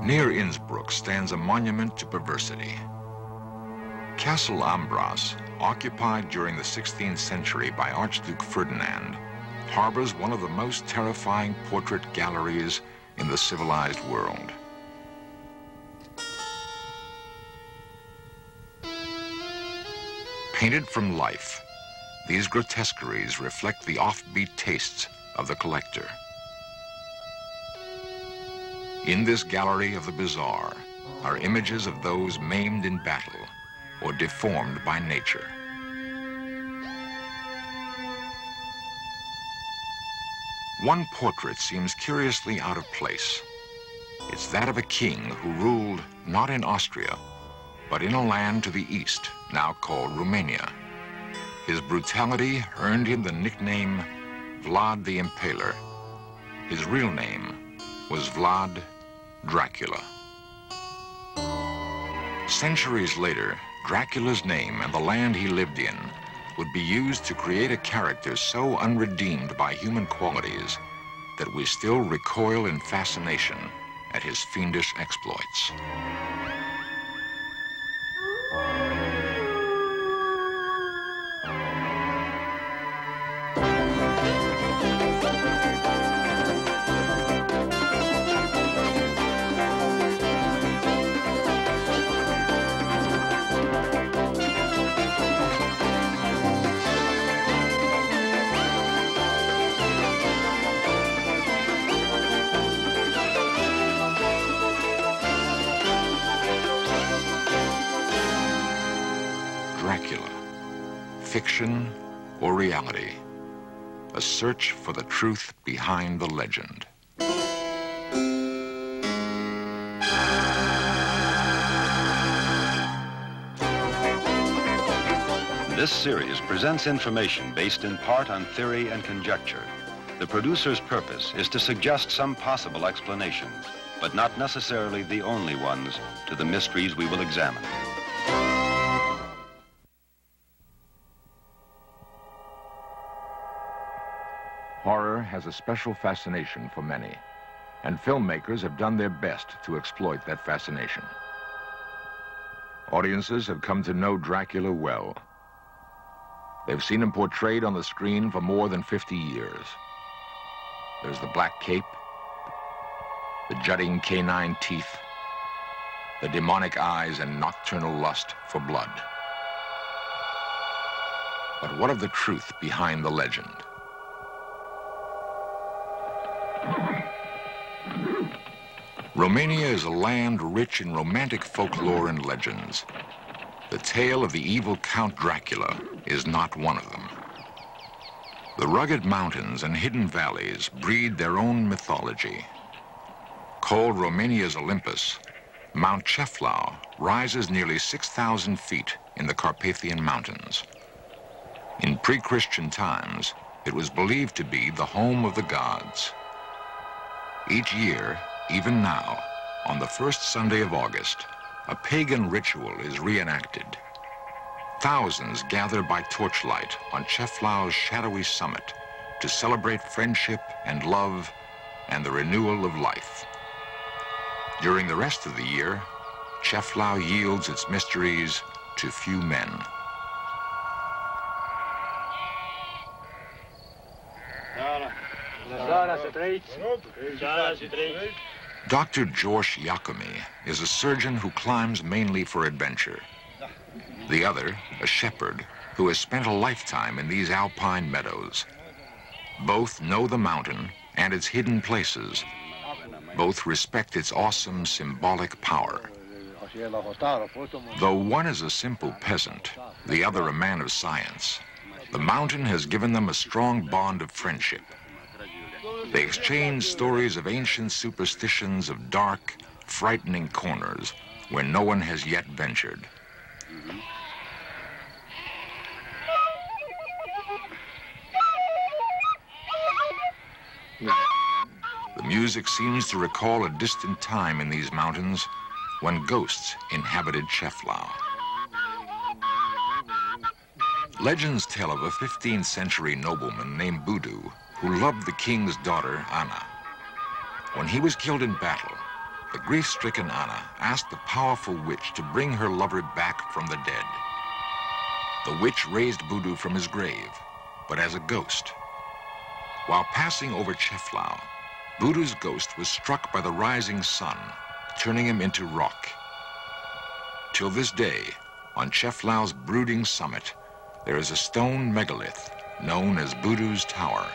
Near Innsbruck stands a monument to perversity. Castle Ambras, occupied during the 16th century by Archduke Ferdinand, harbors one of the most terrifying portrait galleries in the civilized world. Painted from life, these grotesqueries reflect the offbeat tastes of the collector. In this gallery of the bizarre are images of those maimed in battle or deformed by nature. One portrait seems curiously out of place. It's that of a king who ruled not in Austria, but in a land to the east, now called Romania. His brutality earned him the nickname Vlad the Impaler. His real name was Vlad Dracula. Centuries later, Dracula's name and the land he lived in would be used to create a character so unredeemed by human qualities that we still recoil in fascination at his fiendish exploits. Dracula, fiction or reality, a search for the truth behind the legend. This series presents information based in part on theory and conjecture. The producer's purpose is to suggest some possible explanations, but not necessarily the only ones to the mysteries we will examine. Horror has a special fascination for many, and filmmakers have done their best to exploit that fascination. Audiences have come to know Dracula well. They've seen him portrayed on the screen for more than 50 years. There's the black cape, the jutting canine teeth, the demonic eyes and nocturnal lust for blood. But what of the truth behind the legend? Romania is a land rich in romantic folklore and legends. The tale of the evil Count Dracula is not one of them. The rugged mountains and hidden valleys breed their own mythology. Called Romania's Olympus, Mount Ceflau rises nearly 6,000 feet in the Carpathian Mountains. In pre-Christian times, it was believed to be the home of the gods. Each year, even now, on the first Sunday of August, a pagan ritual is reenacted. Thousands gather by torchlight on Ceflau's shadowy summit to celebrate friendship and love and the renewal of life. During the rest of the year, Ceflau yields its mysteries to few men. Dr. George Iacome is a surgeon who climbs mainly for adventure. The other, a shepherd, who has spent a lifetime in these alpine meadows. Both know the mountain and its hidden places. Both respect its awesome symbolic power. Though one is a simple peasant, the other a man of science, the mountain has given them a strong bond of friendship. They exchange stories of ancient superstitions of dark, frightening corners where no one has yet ventured. The music seems to recall a distant time in these mountains when ghosts inhabited Ceflau. Legends tell of a 15th century nobleman named Budu who loved the king's daughter, Anna. When he was killed in battle, the grief-stricken Anna asked the powerful witch to bring her lover back from the dead. The witch raised Voodoo from his grave, but as a ghost. While passing over Cheflau, Voodoo's ghost was struck by the rising sun, turning him into rock. Till this day, on Cheflau's brooding summit, there is a stone megalith known as Voodoo's Tower.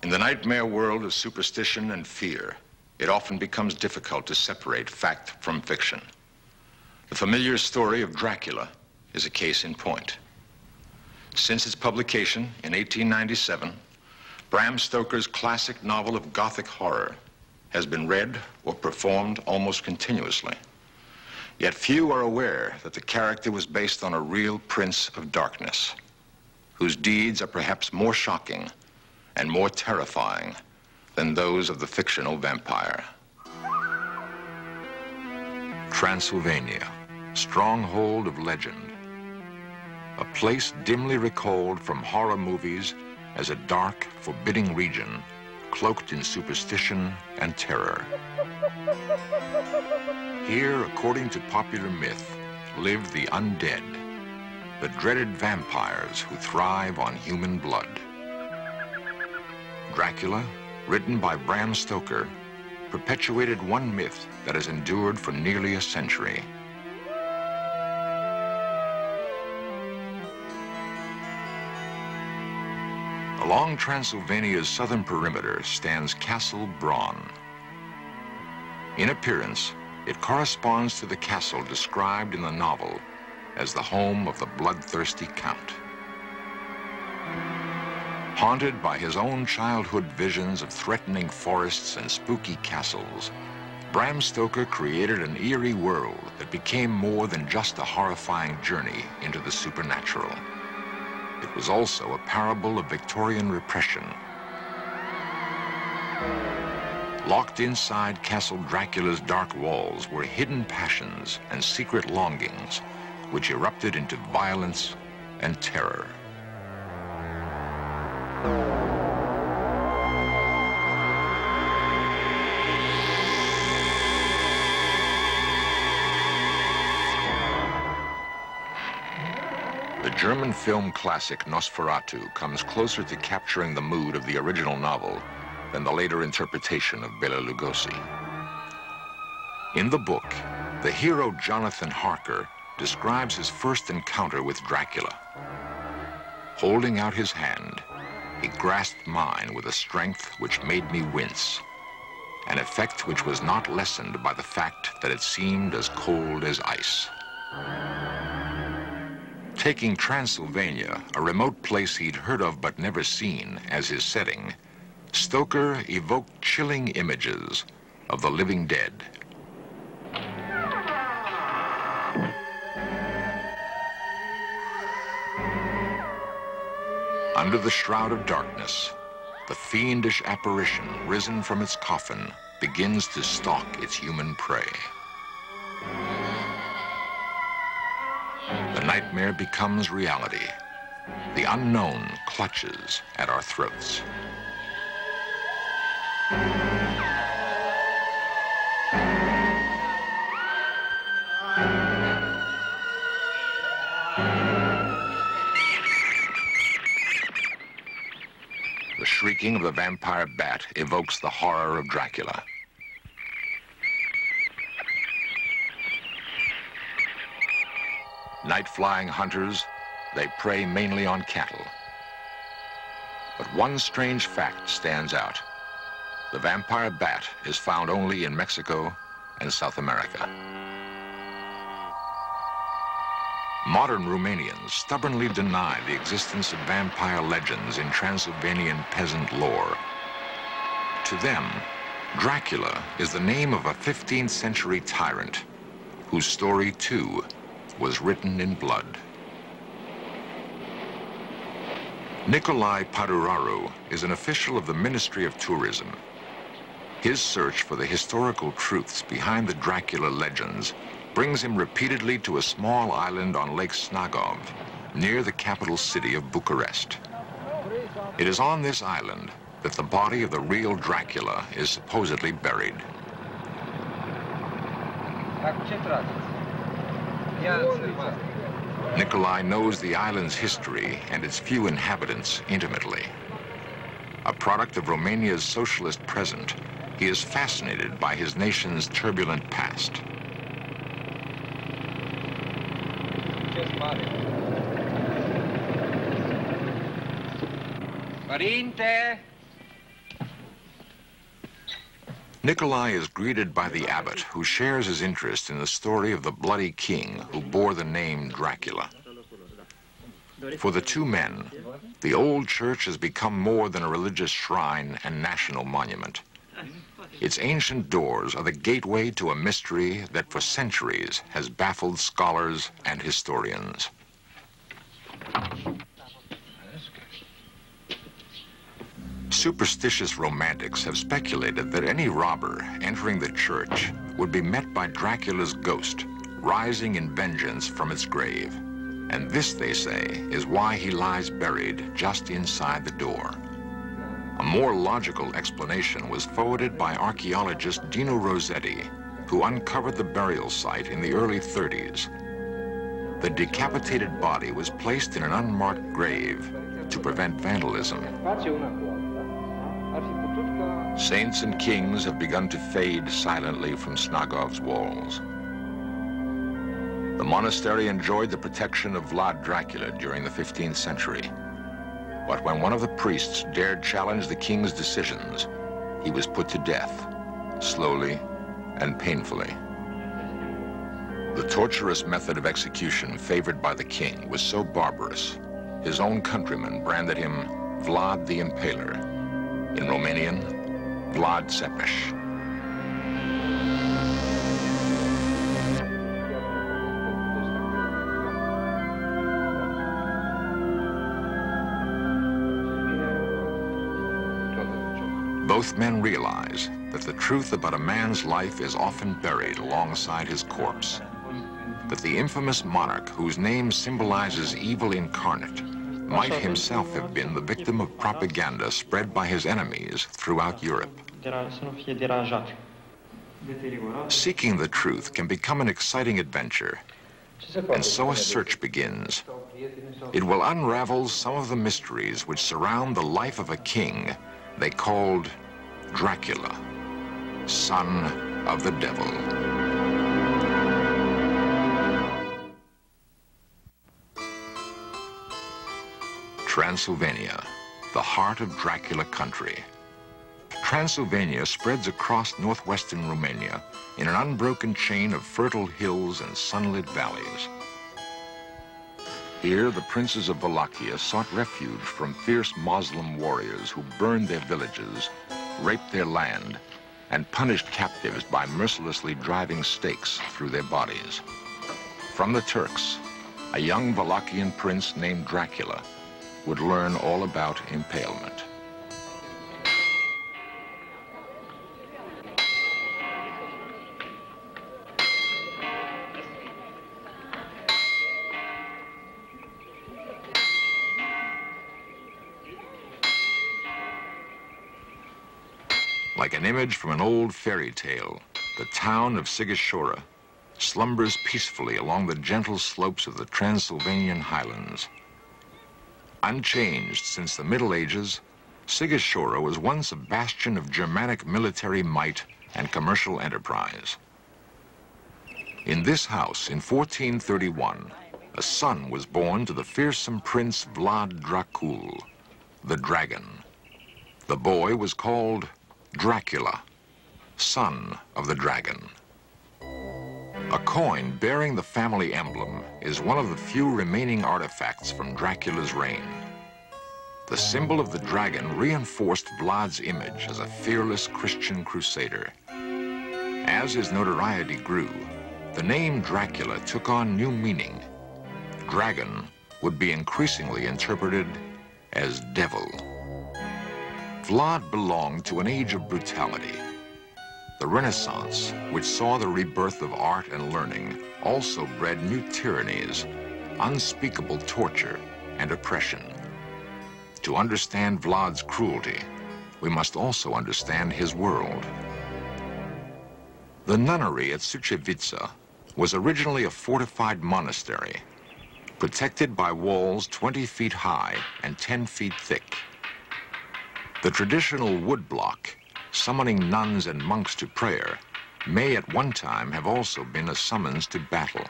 In the nightmare world of superstition and fear, it often becomes difficult to separate fact from fiction. The familiar story of Dracula is a case in point. Since its publication in 1897, Bram Stoker's classic novel of Gothic horror has been read or performed almost continuously. Yet few are aware that the character was based on a real prince of darkness, whose deeds are perhaps more shocking and more terrifying than those of the fictional vampire. Transylvania, stronghold of legend. A place dimly recalled from horror movies as a dark, forbidding region cloaked in superstition and terror. Here, according to popular myth, lived the undead, the dreaded vampires who thrive on human blood. Dracula, written by Bram Stoker, perpetuated one myth that has endured for nearly a century. Along Transylvania's southern perimeter stands Castle Braun. In appearance, it corresponds to the castle described in the novel as the home of the bloodthirsty Count. Haunted by his own childhood visions of threatening forests and spooky castles, Bram Stoker created an eerie world that became more than just a horrifying journey into the supernatural. It was also a parable of Victorian repression. Locked inside Castle Dracula's dark walls were hidden passions and secret longings, which erupted into violence and terror. The German film classic Nosferatu comes closer to capturing the mood of the original novel than the later interpretation of Bela Lugosi. In the book, the hero Jonathan Harker describes his first encounter with Dracula. Holding out his hand, he grasped mine with a strength which made me wince, an effect which was not lessened by the fact that it seemed as cold as ice. Taking Transylvania, a remote place he'd heard of but never seen, as his setting, Stoker evoked chilling images of the living dead. Under the shroud of darkness, the fiendish apparition risen from its coffin begins to stalk its human prey. The nightmare becomes reality. The unknown clutches at our throats. The shrieking of the vampire bat evokes the horror of Dracula. Night-flying hunters, they prey mainly on cattle. But one strange fact stands out. The vampire bat is found only in Mexico and South America. Modern Romanians stubbornly deny the existence of vampire legends in Transylvanian peasant lore. To them, Dracula is the name of a 15th century tyrant whose story, too, was written in blood. Nicolae Paduraru is an official of the Ministry of Tourism. His search for the historical truths behind the Dracula legends brings him repeatedly to a small island on Lake Snagov, near the capital city of Bucharest. It is on this island that the body of the real Dracula is supposedly buried. Nikolai knows the island's history and its few inhabitants intimately. A product of Romania's socialist present, he is fascinated by his nation's turbulent past. Nikolai is greeted by the abbot, who shares his interest in the story of the bloody king who bore the name Dracula. For the two men, the old church has become more than a religious shrine and national monument. Its ancient doors are the gateway to a mystery that for centuries has baffled scholars and historians. Superstitious romantics have speculated that any robber entering the church would be met by Dracula's ghost, rising in vengeance from its grave. And this, they say, is why he lies buried just inside the door. A more logical explanation was forwarded by archaeologist Dino Rossetti, who uncovered the burial site in the early 30s. The decapitated body was placed in an unmarked grave to prevent vandalism. Saints and kings have begun to fade silently from Snagov's walls. The monastery enjoyed the protection of Vlad Dracula during the 15th century. But when one of the priests dared challenge the king's decisions, he was put to death, slowly and painfully. The torturous method of execution favored by the king was so barbarous, his own countrymen branded him Vlad the Impaler. In Romanian, Vlad Tepes. Both men realize that the truth about a man's life is often buried alongside his corpse. That the infamous monarch whose name symbolizes evil incarnate might himself have been the victim of propaganda spread by his enemies throughout Europe. Seeking the truth can become an exciting adventure, and so a search begins. It will unravel some of the mysteries which surround the life of a king they called Dracula, son of the devil. Transylvania, the heart of Dracula country. Transylvania spreads across northwestern Romania in an unbroken chain of fertile hills and sunlit valleys. Here, the princes of Wallachia sought refuge from fierce Muslim warriors who burned their villages, raped their land, and punished captives by mercilessly driving stakes through their bodies. From the Turks, a young Wallachian prince named Dracula would learn all about impalement. Like an image from an old fairy tale, the town of Sighișoara slumbers peacefully along the gentle slopes of the Transylvanian highlands. Unchanged since the Middle Ages, Sighișoara was once a bastion of Germanic military might and commercial enterprise. In this house, in 1431, a son was born to the fearsome Prince Vlad Dracula, the dragon. The boy was called Dracula, son of the dragon. A coin bearing the family emblem is one of the few remaining artifacts from Dracula's reign. The symbol of the dragon reinforced Vlad's image as a fearless Christian crusader. As his notoriety grew, the name Dracula took on new meaning. Dragon would be increasingly interpreted as devil. Vlad belonged to an age of brutality. The Renaissance, which saw the rebirth of art and learning, also bred new tyrannies, unspeakable torture, and oppression. To understand Vlad's cruelty, we must also understand his world. The nunnery at Sucevica was originally a fortified monastery, protected by walls 20 feet high and 10 feet thick. The traditional woodblock, summoning nuns and monks to prayer, may at one time have also been a summons to battle.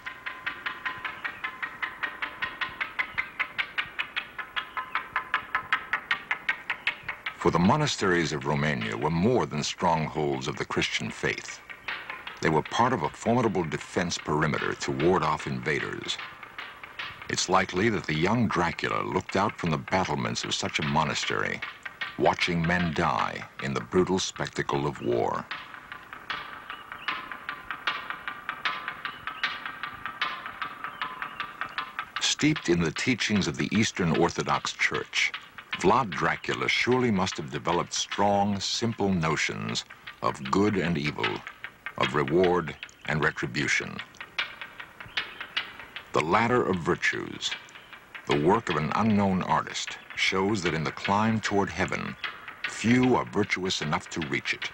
For the monasteries of Romania were more than strongholds of the Christian faith. They were part of a formidable defense perimeter to ward off invaders. It's likely that the young Dracula looked out from the battlements of such a monastery, watching men die in the brutal spectacle of war. Steeped in the teachings of the Eastern Orthodox Church, Vlad Dracula surely must have developed strong, simple notions of good and evil, of reward and retribution. The ladder of virtues, the work of an unknown artist, shows that in the climb toward heaven, few are virtuous enough to reach it.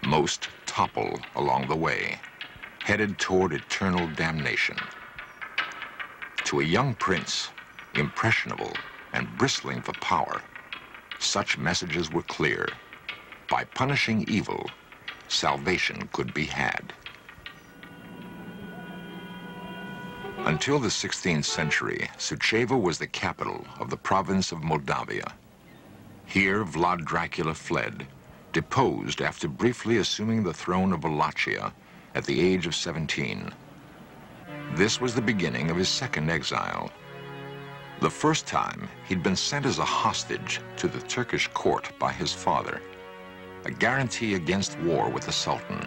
Most topple along the way, headed toward eternal damnation. To a young prince, impressionable and bristling for power, such messages were clear. By punishing evil, salvation could be had. Until the 16th century, Suceava was the capital of the province of Moldavia. Here, Vlad Dracula fled, deposed after briefly assuming the throne of Wallachia at the age of 17. This was the beginning of his second exile. The first time, he'd been sent as a hostage to the Turkish court by his father, a guarantee against war with the Sultan.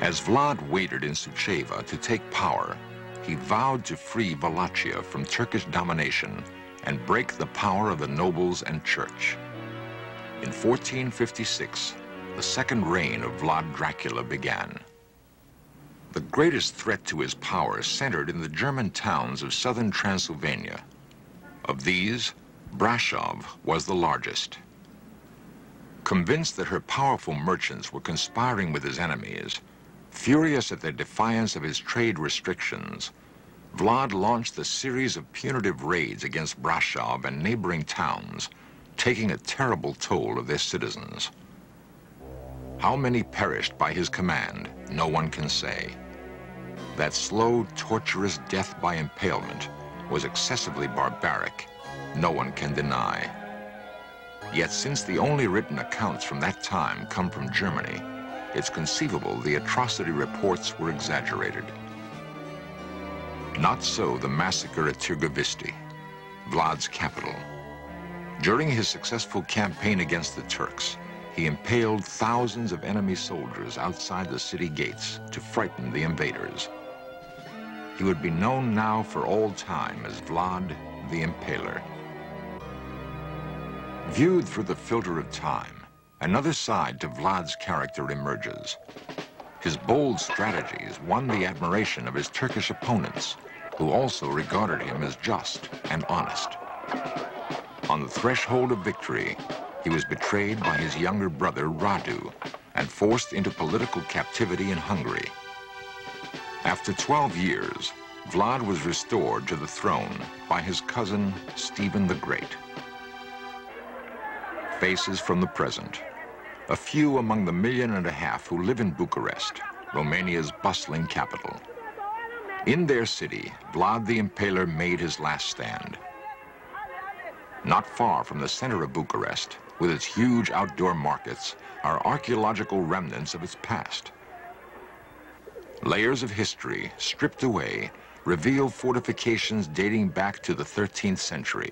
As Vlad waited in Suceava to take power, he vowed to free Wallachia from Turkish domination and break the power of the nobles and church. In 1456, the second reign of Vlad Dracula began. The greatest threat to his power centered in the German towns of southern Transylvania. Of these, Brasov was the largest. Convinced that her powerful merchants were conspiring with his enemies, furious at their defiance of his trade restrictions, Vlad launched a series of punitive raids against Brasov and neighboring towns, taking a terrible toll of their citizens. How many perished by his command, no one can say. That slow, torturous death by impalement was excessively barbaric, no one can deny. Yet since the only written accounts from that time come from Germany, it's conceivable the atrocity reports were exaggerated. Not so the massacre at Târgoviște, Vlad's capital. During his successful campaign against the Turks, he impaled thousands of enemy soldiers outside the city gates to frighten the invaders. He would be known now for all time as Vlad the Impaler. Viewed through the filter of time, another side to Vlad's character emerges. His bold strategies won the admiration of his Turkish opponents, who also regarded him as just and honest. On the threshold of victory, he was betrayed by his younger brother, Radu, and forced into political captivity in Hungary. After 12 years, Vlad was restored to the throne by his cousin, Stephen the Great. Faces from the present. A few among the 1.5 million who live in Bucharest, Romania's bustling capital. In their city, Vlad the Impaler made his last stand. Not far from the center of Bucharest, with its huge outdoor markets, are archaeological remnants of its past. Layers of history, stripped away, reveal fortifications dating back to the 13th century.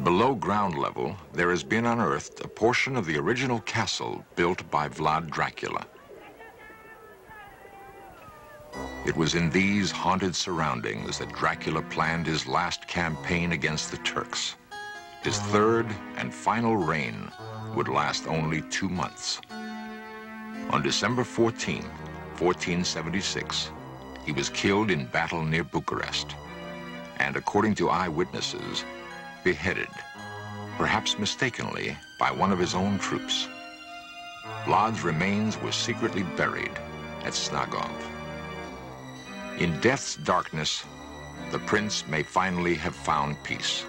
Below ground level, there has been unearthed a portion of the original castle built by Vlad Dracula. It was in these haunted surroundings that Dracula planned his last campaign against the Turks. His third and final reign would last only 2 months. On December 14, 1476, he was killed in battle near Bucharest. and, according to eyewitnesses, beheaded, perhaps mistakenly, by one of his own troops. Vlad's remains were secretly buried at Snagov. In death's darkness, the prince may finally have found peace.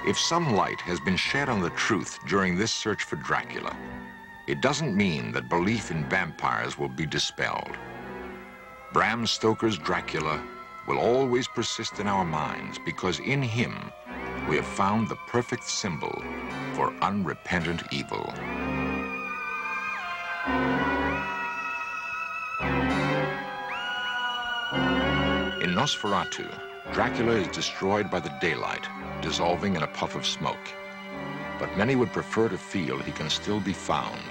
If some light has been shed on the truth during this search for Dracula, it doesn't mean that belief in vampires will be dispelled. Bram Stoker's Dracula will always persist in our minds because in him we have found the perfect symbol for unrepentant evil. In Nosferatu, Dracula is destroyed by the daylight, dissolving in a puff of smoke. But many would prefer to feel he can still be found,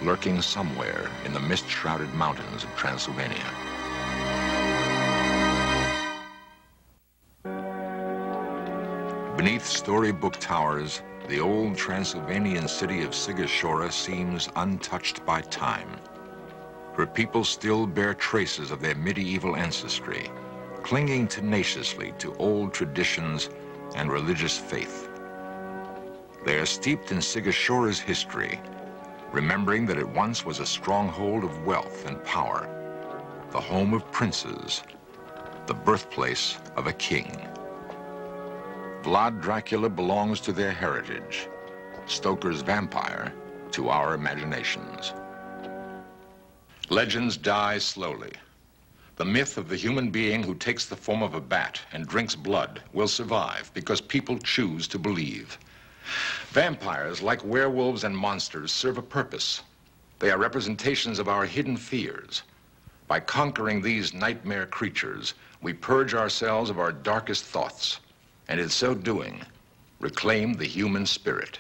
lurking somewhere in the mist-shrouded mountains of Transylvania. Beneath storybook towers, the old Transylvanian city of Sigashora seems untouched by time. Her people still bear traces of their medieval ancestry, clinging tenaciously to old traditions and religious faith. They are steeped in Sigashora's history, remembering that it once was a stronghold of wealth and power, the home of princes, the birthplace of a king. Vlad Dracula belongs to their heritage, Stoker's vampire to our imaginations. Legends die slowly. The myth of the human being who takes the form of a bat and drinks blood will survive because people choose to believe. Vampires, like werewolves and monsters, serve a purpose. They are representations of our hidden fears. By conquering these nightmare creatures, we purge ourselves of our darkest thoughts, and in so doing, reclaim the human spirit.